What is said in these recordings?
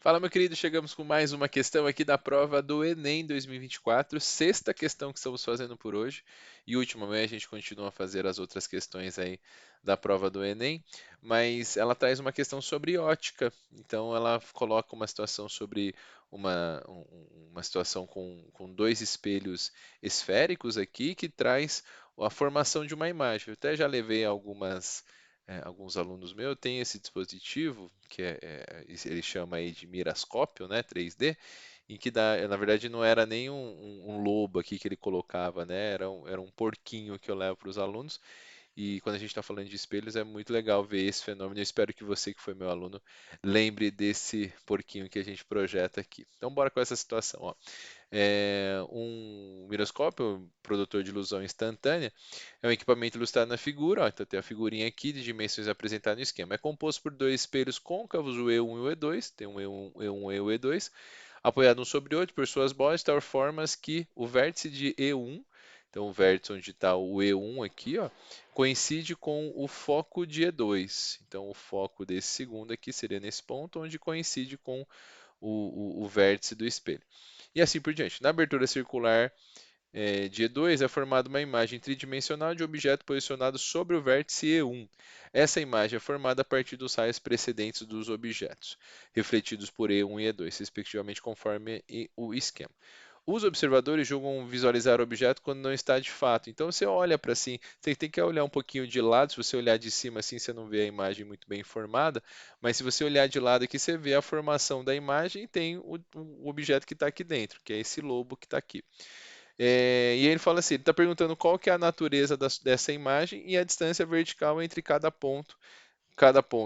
Fala, meu querido, chegamos com mais uma questão aqui da prova do Enem 2024, sexta questão que estamos fazendo por hoje, e última, amanhã a gente continua a fazer as outras questões aí da prova do Enem, mas ela traz uma questão sobre ótica, então ela coloca uma situação sobre uma situação com dois espelhos esféricos aqui, que traz a formação de uma imagem. Eu até já levei alguns alunos meus têm esse dispositivo, que ele chama aí de mirascópio, né, 3D, em que na verdade não era nem um lobo aqui que ele colocava, né, era um porquinho que eu levo para os alunos, e quando a gente está falando de espelhos é muito legal ver esse fenômeno. Eu espero que você, que foi meu aluno, lembre desse porquinho que a gente projeta aqui. Então bora com essa situação, ó. Um miroscópio, um produtor de ilusão instantânea, é um equipamento ilustrado na figura. Ó, então tem a figurinha aqui de dimensões apresentadas no esquema. É composto por dois espelhos côncavos, o E1 e o E2, tem um E1, E1 e o E2, apoiado um sobre o outro por suas bordas, de tal formas que o vértice de E1, então o vértice onde está o E1 aqui, ó, coincide com o foco de E2. Então o foco desse segundo aqui seria nesse ponto, onde coincide com o vértice do espelho. E assim por diante. Na abertura circular de E2 é formada uma imagem tridimensional de objeto posicionado sobre o vértice E1. Essa imagem é formada a partir dos raios precedentes dos objetos, refletidos por E1 e E2, respectivamente, conforme o esquema. Os observadores julgam visualizar o objeto quando não está de fato. Então você olha para assim, você tem que olhar um pouquinho de lado. Se você olhar de cima assim, você não vê a imagem muito bem formada, mas se você olhar de lado aqui, você vê a formação da imagem e tem o objeto que está aqui dentro, que é esse lobo que está aqui. E ele fala assim, ele está perguntando qual que é a natureza dessa imagem e a distância vertical entre cada ponto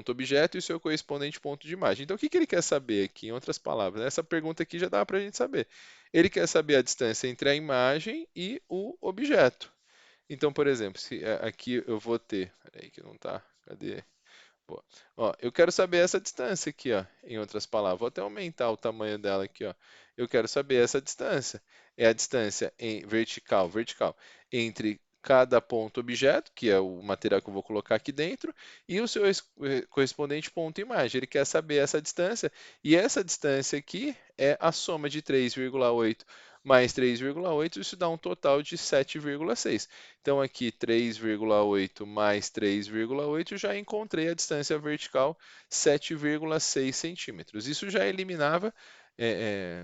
objeto e o seu correspondente ponto de imagem. Então, o que que ele quer saber aqui, em outras palavras? Essa pergunta aqui já dá para a gente saber. Ele quer saber a distância entre a imagem e o objeto. Então, por exemplo, se aqui eu vou ter, peraí que não tá, cadê? Boa. Ó, eu quero saber essa distância aqui, ó, em outras palavras. Vou até aumentar o tamanho dela aqui, ó. Eu quero saber essa distância. É a distância vertical, entre cada ponto objeto, que é o material que eu vou colocar aqui dentro, e o seu correspondente ponto imagem. Ele quer saber essa distância, e essa distância aqui é a soma de 3,8 mais 3,8, isso dá um total de 7,6. Então aqui 3,8 mais 3,8, eu já encontrei a distância vertical 7,6 centímetros. Isso já eliminava é, é,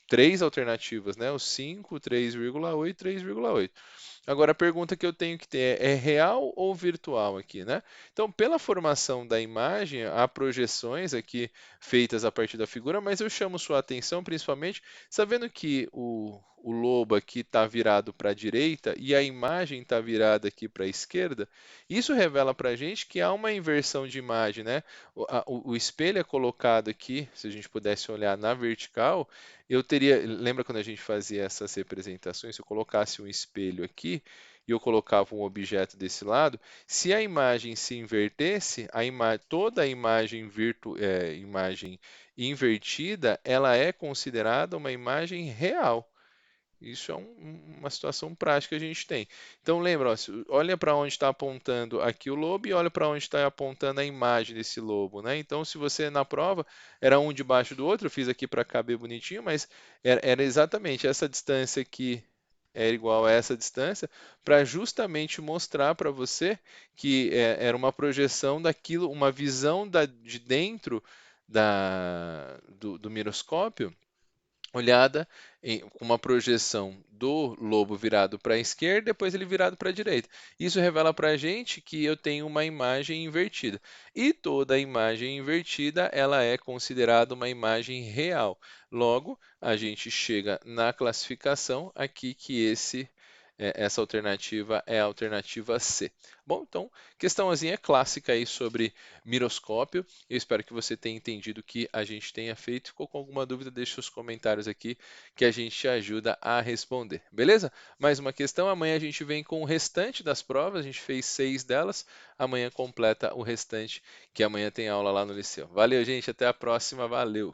três alternativas, né? O 5, 3,8 e 3,8. Agora a pergunta que eu tenho que ter é real ou virtual aqui, né? Então, pela formação da imagem, há projeções aqui feitas a partir da figura, mas eu chamo sua atenção principalmente sabendo que o lobo aqui está virado para a direita e a imagem está virada aqui para a esquerda. Isso revela para a gente que há uma inversão de imagem, né? O espelho é colocado aqui, se a gente pudesse olhar na vertical, eu teria. Lembra quando a gente fazia essas representações? Se eu colocasse um espelho aqui e eu colocava um objeto desse lado, se a imagem se invertesse, toda a imagem invertida, ela é considerada uma imagem real. Isso é uma situação prática que a gente tem. Então lembra, ó, olha para onde está apontando aqui o lobo e olha para onde está apontando a imagem desse lobo, né? Então se você na prova era um debaixo do outro, eu fiz aqui para caber bonitinho, mas era exatamente essa distância aqui era igual a essa distância para justamente mostrar para você que era uma projeção daquilo, uma visão de dentro do miroscópio olhada com uma projeção do lobo virado para a esquerda, depois ele virado para a direita. Isso revela para a gente que eu tenho uma imagem invertida. E toda imagem invertida, ela é considerada uma imagem real. Logo, a gente chega na classificação aqui que essa alternativa é a alternativa C. Bom, então, questãozinha clássica aí sobre miroscópio. Eu espero que você tenha entendido o que a gente tenha feito. Ficou com alguma dúvida, deixe os comentários aqui que a gente te ajuda a responder. Beleza? Mais uma questão. Amanhã a gente vem com o restante das provas. A gente fez 6 delas. Amanhã completa o restante, que amanhã tem aula lá no Liceu. Valeu, gente. Até a próxima. Valeu!